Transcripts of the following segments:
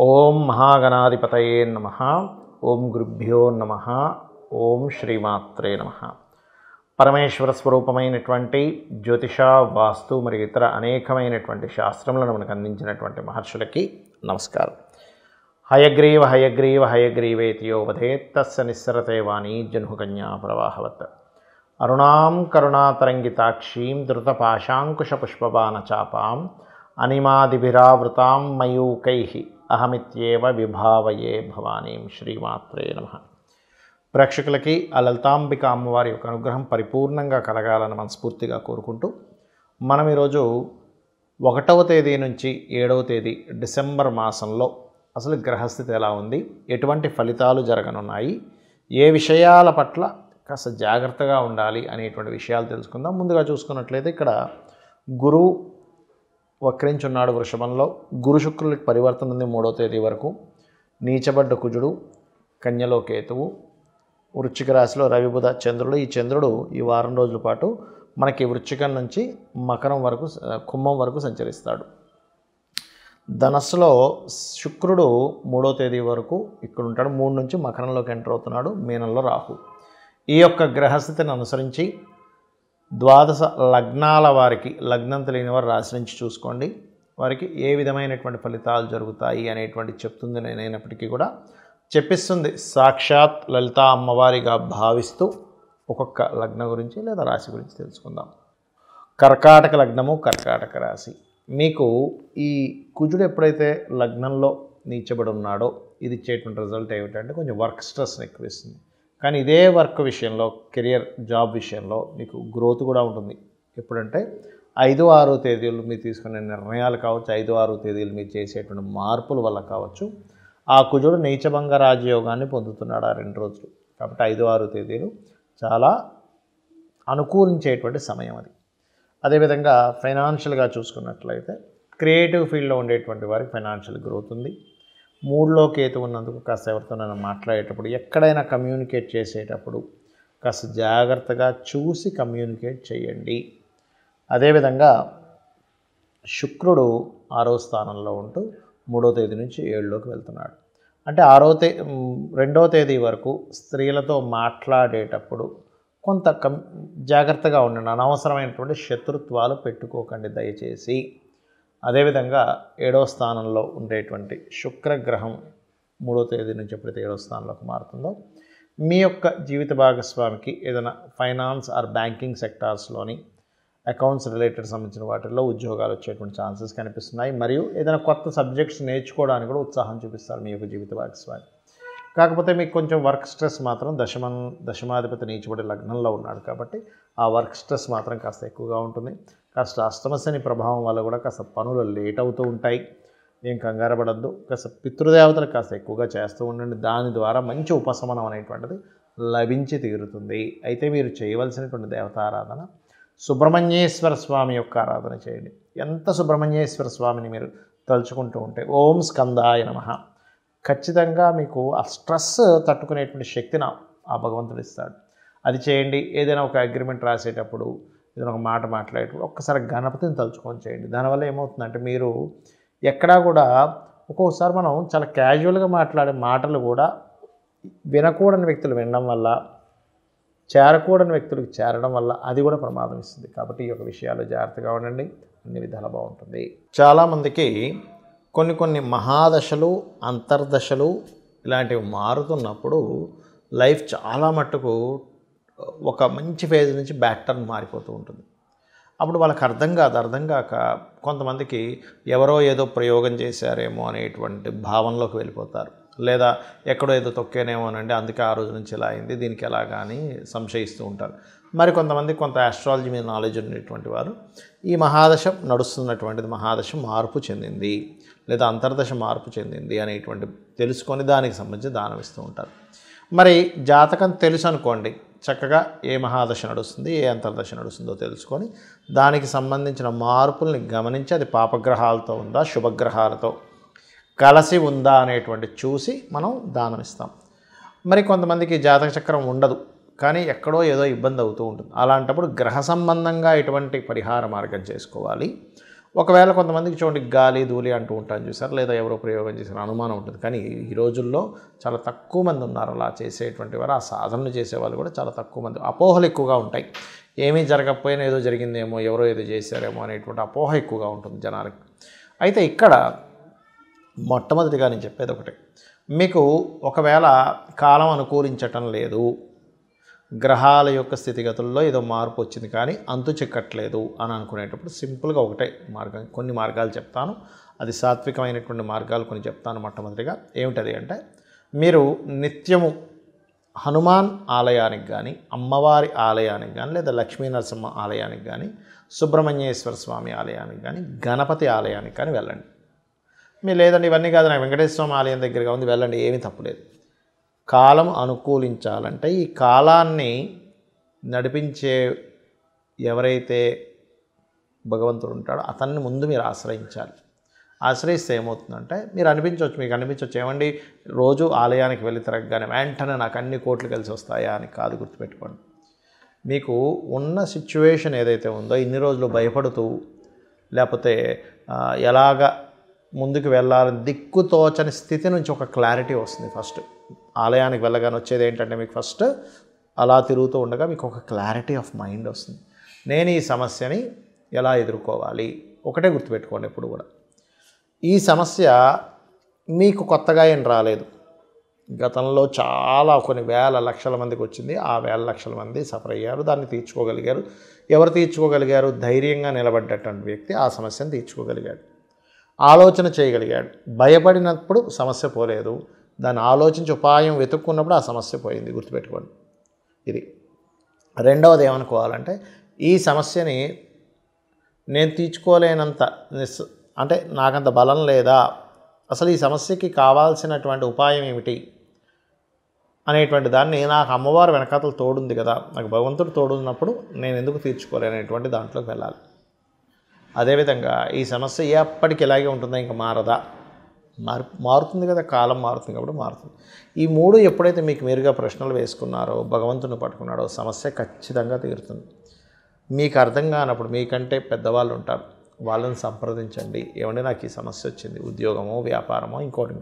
ఓం మహాగణాధిపతయే నమః. ఓం గురుభ్యో నమః. ఓం శ్రీమాత్రే నమః. పరమేశ్వర స్వరూపమైనటువంటి జ్యోతిష, వాస్తు మరియు ఇతర అనేకమైనటువంటి శాస్త్రములను మనకు అందించినటువంటి మహర్షులకి నమస్కారం. హయగ్రీవ హయగ్రీవ హయగ్రీవేతియో వధేత్ తస్య నిస్సరతే వాణీ జహ్నుకన్యా ప్రవాహవత్. అరుణాం కరుణాతరంగితాక్షీం ధృతపాశాంకుశపుష్పబాణచాపాం అనిమాదిభిరావృతాం మయూకైః అహమిత్యేవ విభావయే భవానీం. శ్రీమాత్రే నమః. ప్రేక్షకులకి ఆ లలితాంబిక అమ్మవారి యొక్క అనుగ్రహం పరిపూర్ణంగా కలగాలని మనస్ఫూర్తిగా కోరుకుంటూ మనం ఈరోజు 1వ తేదీ నుంచి 7వ తేదీ డిసెంబర్ మాసంలో అసలు గ్రహస్థితి ఎలా ఉంది, ఎటువంటి ఫలితాలు జరగనున్నాయి, ఏ విషయాల పట్ల కాస్త జాగ్రత్తగా ఉండాలి అనేటువంటి విషయాలు తెలుసుకుందాం. ముందుగా చూసుకున్నట్లయితే ఇక్కడ గురువు వక్రించున్నాడు వృషభంలో. గురు శుక్రులకి పరివర్తన ఉంది 3వ తేదీ వరకు. నీచబడ్డ కుజుడు, కన్యలో కేతువు, వృశ్చిక రాశిలో రవి బుధ చంద్రుడు. ఈ చంద్రుడు ఈ వారం రోజుల పాటు మనకి వృశ్చికం నుంచి మకరం వరకు, కుంభం వరకు సంచరిస్తాడు. ధనస్సులో శుక్రుడు 3వ తేదీ వరకు ఇక్కడ ఉంటాడు. 3 నుంచి మకరంలోకి ఎంటర్ అవుతున్నాడు. మీనంలో రాహు. ఈ యొక్క గ్రహస్థితిని అనుసరించి ద్వాదశ లగ్నాల వారికి, లగ్నం తెలియని వారు రాశి నుంచి చూసుకోండి, వారికి ఏ విధమైనటువంటి ఫలితాలు జరుగుతాయి అనేటువంటి చెప్తుంది. నేనైనప్పటికీ కూడా చెప్పిస్తుంది సాక్షాత్ లలితా అమ్మవారిగా భావిస్తూ ఒక్కొక్క లగ్నం గురించి లేదా రాశి గురించి తెలుసుకుందాం. కర్కాటక లగ్నము, కర్కాటక రాశి. మీకు ఈ కుజుడు ఎప్పుడైతే లగ్నంలో నీచబడి ఉన్నాడో ఇది ఇచ్చేటువంటి రిజల్ట్ ఏమిటంటే కొంచెం వర్క్ స్ట్రెస్ని ఎక్కువ ఇస్తుంది. కానీ ఇదే వర్క్ విషయంలో, కెరియర్ జాబ్ విషయంలో మీకు గ్రోత్ కూడా ఉంటుంది. ఎప్పుడంటే 5, 6 తేదీలు మీరు తీసుకునే నిర్ణయాలు కావచ్చు, 5, 6 తేదీలు మీరు చేసేటువంటి మార్పుల వల్ల కావచ్చు. ఆ కుజుడు నీచభంగ రాజయోగాన్ని పొందుతున్నాడు ఆ 2 రోజులు. కాబట్టి 5, 6 తేదీలు చాలా అనుకూలించేటువంటి సమయం అది. అదేవిధంగా ఫైనాన్షియల్గా చూసుకున్నట్లయితే క్రియేటివ్ ఫీల్డ్లో ఉండేటువంటి వారికి ఫైనాన్షియల్ గ్రోత్ ఉంది. 3లో కేతు ఉన్నందుకు కాస్త ఎవరితోనైనా మాట్లాడేటప్పుడు, ఎక్కడైనా కమ్యూనికేట్ చేసేటప్పుడు కాస్త జాగ్రత్తగా చూసి కమ్యూనికేట్ చేయండి. అదేవిధంగా శుక్రుడు 6వ స్థానంలో ఉంటూ 3వ తేదీ నుంచి 7లోకి వెళ్తున్నాడు. అంటే 2వ తేదీ వరకు స్త్రీలతో మాట్లాడేటప్పుడు కొంత జాగ్రత్తగా ఉండండి. అనవసరమైనటువంటి శత్రుత్వాలు పెట్టుకోకండి దయచేసి. అదేవిధంగా 7వ స్థానంలో ఉండేటువంటి శుక్రగ్రహం 3వ తేదీ నుంచి ఎప్పుడైతే 7వ స్థానంలోకి మారుతుందో మీ యొక్క జీవిత భాగస్వామికి ఏదైనా ఫైనాన్స్ ఆర్ బ్యాంకింగ్ సెక్టార్స్లోని అకౌంట్స్ రిలేటెడ్ సంబంధించిన వాటిల్లో ఉద్యోగాలు వచ్చేటువంటి ఛాన్సెస్ కనిపిస్తున్నాయి. మరియు ఏదైనా కొత్త సబ్జెక్ట్స్ నేర్చుకోవడానికి కూడా ఉత్సాహం చూపిస్తారు మీ యొక్క జీవిత భాగస్వామి. కాకపోతే మీకు కొంచెం వర్క్ స్ట్రెస్ మాత్రం దశమాధిపతి నీచబడి లగ్నంలో ఉన్నాడు కాబట్టి ఆ వర్క్ స్ట్రెస్ మాత్రం కాస్త ఎక్కువగా ఉంటుంది. కాస్త అష్టమశని ప్రభావం వల్ల కూడా కాస్త పనులు లేట్ అవుతూ ఉంటాయి. ఏం కంగారు పడద్దు. కాస్త పితృదేవతలు కాస్త ఎక్కువగా చేస్తూ ఉండండి. దాని ద్వారా మంచి ఉపశమనం అనేటువంటిది లభించి తీరుతుంది. అయితే మీరు చేయవలసినటువంటి దేవతారాధన సుబ్రహ్మణ్యేశ్వర స్వామి యొక్క ఆరాధన చేయండి. ఎంత సుబ్రహ్మణ్యేశ్వర స్వామిని మీరు తలుచుకుంటూ ఉంటే ఓం స్కందాయ నమః, ఖచ్చితంగా మీకు ఆ స్ట్రెస్ తట్టుకునేటువంటి శక్తిని ఆ భగవంతుడు ఇస్తాడు. అది చేయండి. ఏదైనా ఒక అగ్రిమెంట్ రాసేటప్పుడు, ఏదైనా ఒక మాట మాట్లాడేటప్పుడు ఒక్కసారి గణపతిని తలుచుకొని చేయండి. దానివల్ల ఏమవుతుందంటే మీరు ఎక్కడా కూడా ఒక్కోసారి మనం చాలా క్యాజువల్గా మాట్లాడే మాటలు కూడా వినకూడని వ్యక్తులు వినడం వల్ల, చేరకూడని వ్యక్తులకు చేరడం వల్ల అది కూడా ప్రమాదం ఇస్తుంది. కాబట్టి ఈ యొక్క విషయాలు జాగ్రత్తగా ఉండండి. అన్ని విధాలు బాగుంటుంది. చాలామందికి కొన్ని మహాదశలు, అంతర్దశలు ఇలాంటివి మారుతున్నప్పుడు లైఫ్ చాలా మట్టుకు ఒక మంచి ఫేజ్ నుంచి బ్యాక్ టర్న్ మారిపోతూ ఉంటుంది. అప్పుడు వాళ్ళకి అర్థం కాక కొంతమందికి ఎవరో ఏదో ప్రయోగం చేశారేమో అనేటువంటి భావనలోకి వెళ్ళిపోతారు. లేదా ఎక్కడో ఏదో తొక్కేనేమోనండి, అందుకే ఆ రోజు నుంచి ఇలా అయింది, దీనికి ఎలా కానీ సంశయిస్తూ ఉంటారు. మరి కొంతమంది కొంత ఆస్ట్రాలజీ మీద నాలెడ్జ్ ఉండేటువంటి వారు ఈ మహాదశ నడుస్తున్నటువంటిది మహాదశ మార్పు చెందింది లేదా అంతర్దశ మార్పు చెందింది అనేటువంటి తెలుసుకొని దానికి సంబంధించి దానం ఇస్తూ ఉంటారు. మరి జాతకం తెలుసు అనుకోండి, చక్కగా ఏ మహాదశ నడుస్తుంది, ఏ అంతర్దశ నడుస్తుందో తెలుసుకొని దానికి సంబంధించిన మార్పుల్ని గమనించి అది పాపగ్రహాలతో ఉందా, శుభగ్రహాలతో కలిసి ఉందా అనేటువంటి చూసి మనం దానం ఇస్తాం. మరి కొంతమందికి జాతక చక్రం ఉండదు, కానీ ఎక్కడో ఏదో ఇబ్బంది అవుతూ ఉంటుంది. అలాంటప్పుడు గ్రహ సంబంధంగా ఎటువంటి పరిహార మార్గం చేసుకోవాలి, ఒకవేళ కొంతమందికి చూడండి గాలి ధూళి అంటూ ఉంటాను చూసారు, లేదా ఎవరో ప్రయోగం చేసిన అనుమానం ఉంటుంది. కానీ ఈ రోజుల్లో చాలా తక్కువ మంది ఉన్నారు అలా చేసేటువంటి వారు. ఆ సాధనలు చేసేవాళ్ళు కూడా చాలా తక్కువ మంది. అపోహలు ఎక్కువగా ఉంటాయి. ఏమీ జరగకపోయినా ఏదో జరిగిందేమో, ఎవరో ఏదో చేశారేమో అనేటువంటి అపోహ ఎక్కువగా ఉంటుంది జనాలకి. అయితే ఇక్కడ మొట్టమొదటిగా నేను చెప్పేది ఒకటే, మీకు ఒకవేళ కాలం అనుకూలించటం లేదు, గ్రహాల యొక్క స్థితిగతుల్లో ఏదో మార్పు వచ్చింది కానీ అంతు చిక్కట్లేదు అని అనుకునేటప్పుడు సింపుల్గా ఒకటే మార్గం, కొన్ని మార్గాలు చెప్తాను. అది సాత్వికమైనటువంటి మార్గాలు కొన్ని చెప్తాను. మొట్టమొదటిగా ఏమిటది అంటే, మీరు నిత్యము హనుమాన్ ఆలయానికి కానీ, అమ్మవారి ఆలయానికి కానీ, లేదా లక్ష్మీ నరసింహ ఆలయానికి కానీ, సుబ్రహ్మణ్యేశ్వర స్వామి ఆలయానికి కానీ, గణపతి ఆలయానికి కానీ వెళ్ళండి. మీరు లేదండి ఇవన్నీ కాదు నాకు వెంకటేశ్వర స్వామి ఆలయం దగ్గరగా ఉంది వెళ్ళండి, ఏమీ తప్పులేదు. కాలం అనుకూలించాలంటే ఈ కాలాన్ని నడిపించే ఎవరైతే భగవంతుడు ఉంటాడో అతన్ని ముందు మీరు ఆశ్రయించాలి. ఆశ్రయిస్తే ఏమవుతుందంటే మీకు అనిపించవచ్చు ఏమండి రోజు ఆలయానికి వెళ్ళి తిరగగానే వెంటనే నాకు అన్ని కోట్లు కలిసి వస్తాయా అని కాదు, గుర్తుపెట్టుకోండి. మీకు ఉన్న సిచ్యువేషన్ ఏదైతే ఉందో ఇన్ని రోజులు భయపడుతూ లేకపోతే ఎలాగ ముందుకు వెళ్ళాలని దిక్కుతోచని స్థితి నుంచి ఒక క్లారిటీ వస్తుంది. ఫస్ట్ ఆలయానికి వెళ్ళగానే వచ్చేది ఏంటంటే మీకు ఫస్ట్ అలా తిరుగుతూ ఉండగా మీకు ఒక క్లారిటీ ఆఫ్ మైండ్ వస్తుంది. నేను ఈ సమస్యని ఎలా ఎదుర్కోవాలి, ఒకటే గుర్తుపెట్టుకోండి ఎప్పుడు కూడా. ఈ సమస్య మీకు కొత్తగా ఏం రాలేదు. గతంలో చాలా కొన్ని వేల లక్షల మందికి వచ్చింది. ఆ వేల లక్షల మంది సఫర్ అయ్యారు, దాన్ని తీర్చుకోగలిగారు. ఎవరు తీర్చుకోగలిగారు? ధైర్యంగా నిలబడ్డటువంటి వ్యక్తి ఆ సమస్యను తీర్చుకోగలిగాడు, ఆలోచన చేయగలిగాడు. భయపడినప్పుడు సమస్య పోలేదు, దాన్ని ఆలోచించి ఉపాయం వెతుక్కున్నప్పుడు ఆ సమస్య పోయింది. గుర్తుపెట్టుకోండి ఇది. రెండవది ఏమనుకోవాలంటే ఈ సమస్యని నేను తీర్చుకోలేనంత అంటే నాకంత బలం లేదా, అసలు ఈ సమస్యకి కావాల్సినటువంటి ఉపాయం ఏమిటి అనేటువంటి దాన్ని నాకు అమ్మవారు వెనకాతలు తోడుంది కదా, నాకు భగవంతుడు తోడున్నప్పుడు నేను ఎందుకు తీర్చుకోలేనటువంటి దాంట్లోకి వెళ్ళాలి. అదేవిధంగా ఈ సమస్య ఎప్పటికి ఇలాగే ఉంటుందా, ఇంకా మారదా? మారుతుంది కదా, కాలం మారుతుంది కాబట్టి మారుతుంది. ఈ మూడు ఎప్పుడైతే మీకు మీరుగా ప్రశ్నలు వేసుకున్నారో, భగవంతుని పట్టుకున్నాడో సమస్య ఖచ్చితంగా తీరుతుంది. మీకు అర్థం కానప్పుడు మీకంటే పెద్దవాళ్ళు ఉంటారు, వాళ్ళని సంప్రదించండి. ఏమంటే నాకు ఈ సమస్య వచ్చింది, ఉద్యోగమో వ్యాపారమో ఇంకోటి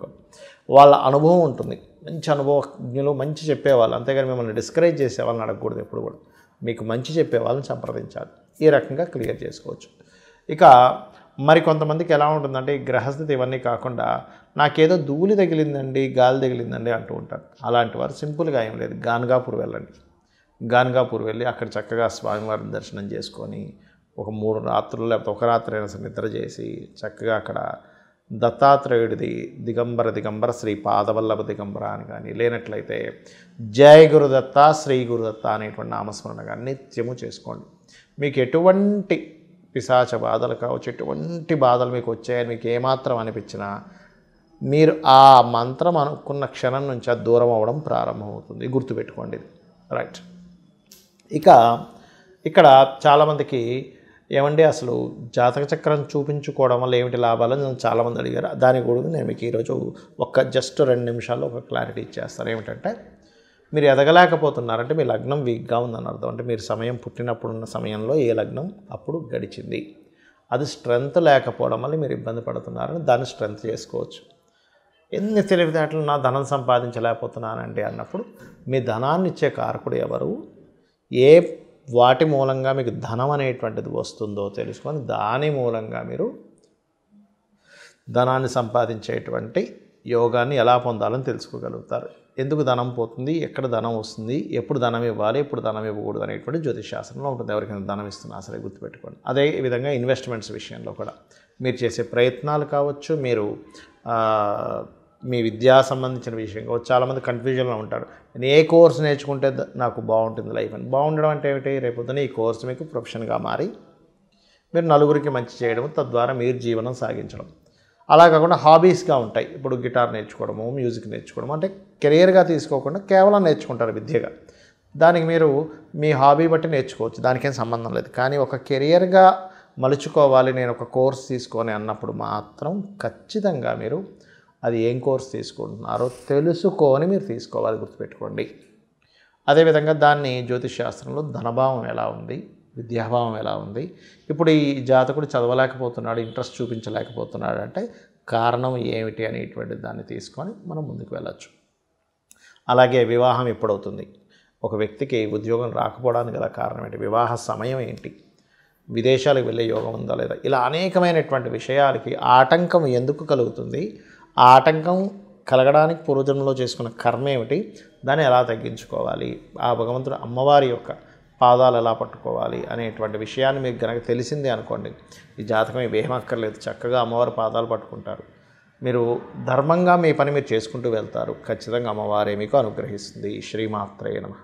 వాళ్ళ అనుభవం ఉంటుంది, మంచి అనుభవజ్ఞులు, మంచి చెప్పేవాళ్ళు. అంతేగాని మిమ్మల్ని డిస్కరేజ్ చేసే వాళ్ళని అడగకూడదు ఎప్పుడు కూడా. మీకు మంచి చెప్పే వాళ్ళని సంప్రదించాలి. ఈ రకంగా క్లియర్ చేసుకోవచ్చు. ఇక మరి కొంతమందికి ఎలా ఉంటుందంటే ఈ గ్రహస్థితి ఇవన్నీ కాకుండా నాకేదో ధూళి తగిలిందండి, గాలి తగిలిందండి అంటూ ఉంటారు. అలాంటి వారు సింపుల్గా ఏం లేదు, గాన్గాపూర్ వెళ్ళండి. గాన్గాపూర్ వెళ్ళి అక్కడ చక్కగా స్వామివారిని దర్శనం చేసుకొని ఒక 3 రాత్రులు లేకపోతే ఒక రాత్రి అయినా సరే నిద్ర చేసి చక్కగా అక్కడ దత్తాత్రేయుడిది దిగంబర శ్రీ పాదవల్లభ దిగంబర అని కానీ, లేనట్లయితే జయ గురుదత్త శ్రీ గురుదత్త అనేటువంటి నామస్మరణ కానీ నిత్యము చేసుకోండి. మీకు ఎటువంటి పిశాచ బాధలు కావచ్చు, ఎటువంటి బాధలు మీకు వచ్చాయని మీకు ఏమాత్రం అనిపించినా మీరు ఆ మంత్రం అనుకున్న క్షణం నుంచి అది దూరం అవ్వడం ప్రారంభమవుతుంది. గుర్తుపెట్టుకోండి ఇది. రైట్. ఇక ఇక్కడ చాలామందికి ఏమండి అసలు జాతక చక్రం చూపించుకోవడం వల్ల ఏమిటి లాభాలని నన్ను చాలామంది అడిగారు. దాని కూడా నేను మీకు ఈరోజు జస్ట్ 2 నిమిషాల్లో ఒక క్లారిటీ ఇచ్చేస్తాను. ఏమిటంటే మీరు ఎదగలేకపోతున్నారంటే మీ లగ్నం వీక్గా ఉందని అర్థం. అంటే మీరు పుట్టినప్పుడున్న సమయంలో ఏ లగ్నం అప్పుడు గడిచింది, అది స్ట్రెంత్ లేకపోవడం వల్ల మీరు ఇబ్బంది పడుతున్నారని దాన్ని స్ట్రెంత్ చేసుకోవచ్చు. ఎన్ని తెలివితేటలు నా ధనం సంపాదించలేకపోతున్నానండి అన్నప్పుడు మీ ధనాన్ని ఇచ్చే కారకుడు ఎవరు, ఏ వాటి మూలంగా మీకు ధనం అనేటువంటిది వస్తుందో తెలుసుకొని దాని మూలంగా మీరు ధనాన్ని సంపాదించేటువంటి యోగాన్ని ఎలా పొందాలని తెలుసుకోగలుగుతారు. ఎందుకు ధనం పోతుంది, ఎక్కడ ధనం వస్తుంది, ఎప్పుడు ధనం ఇవ్వాలి, ఎప్పుడు ధనం ఇవ్వకూడదు అనేటువంటి జ్యోతిషాస్త్రంలో ఉంటుంది. ఎవరికైనా ధనం ఇస్తున్నా సరే గుర్తుపెట్టుకోండి. అదే విధంగా ఇన్వెస్ట్మెంట్స్ విషయంలో కూడా మీరు చేసే ప్రయత్నాలు కావచ్చు, మీరు మీ విద్యా సంబంధించిన విషయం కావచ్చు. చాలామంది కన్ఫ్యూజన్లో ఉంటారు, నేను ఏ కోర్స్ నేర్చుకుంటే నాకు బాగుంటుంది లైఫ్ అని. బాగుండడం అంటే ఏమిటి, రేపొద్దున ఈ కోర్సు మీకు ప్రొఫెషన్గా మారి మీరు నలుగురికి మంచి చేయడం, తద్వారా మీరు జీవనం సాగించడం. అలా కాకుండా హాబీస్గా ఉంటాయి. ఇప్పుడు గిటార్ నేర్చుకోవడము, మ్యూజిక్ నేర్చుకోవడము, అంటే కెరియర్గా తీసుకోకుండా కేవలం నేర్చుకుంటారు విద్యగా. దానికి మీరు మీ హాబీ బట్టి నేర్చుకోవచ్చు, దానికేం సంబంధం లేదు. కానీ ఒక కెరియర్గా మలుచుకోవాలి నేను ఒక కోర్స్ తీసుకొని అన్నప్పుడు మాత్రం ఖచ్చితంగా మీరు అది ఏం కోర్స్ తీసుకుంటున్నారో తెలుసుకొని మీరు తీసుకోవాలి, గుర్తుపెట్టుకోండి. అదేవిధంగా దాన్ని జ్యోతిష్ శాస్త్రంలో ధనభావం ఎలా ఉంది, విద్యాభావం ఎలా ఉంది, ఇప్పుడు ఈ జాతకుడు చదవలేకపోతున్నాడు, ఇంట్రెస్ట్ చూపించలేకపోతున్నాడు అంటే కారణం ఏమిటి అనేటువంటి దాన్ని తీసుకొని మనం ముందుకు వెళ్ళచ్చు. అలాగే వివాహం ఎప్పుడవుతుంది, ఒక వ్యక్తికి ఉద్యోగం రాకపోవడానికి గల కారణం ఏంటి, వివాహ సమయం ఏంటి, విదేశాలకు వెళ్ళే యోగం ఉందా లేదా, ఇలా అనేకమైనటువంటి విషయాలకి ఆటంకం ఎందుకు కలుగుతుంది, ఆ ఆటంకం కలగడానికి పూర్వజన్మలో చేసుకున్న కర్మ ఏమిటి, దాన్ని ఎలా తగ్గించుకోవాలి, ఆ భగవంతుడు అమ్మవారి యొక్క పాదాలు ఎలా పట్టుకోవాలి అనేటువంటి విషయాన్ని మీకు కనుక తెలిసిందే అనుకోండి, ఈ జాతకం ఇవేమక్కర్లేదు, చక్కగా అమ్మవారి పాదాలు పట్టుకుంటారు, మీరు ధర్మంగా మీ పని మీరు చేసుకుంటూ వెళ్తారు. ఖచ్చితంగా అమ్మవారే మీకు అనుగ్రహిస్తుంది. శ్రీమాత్రే నమః.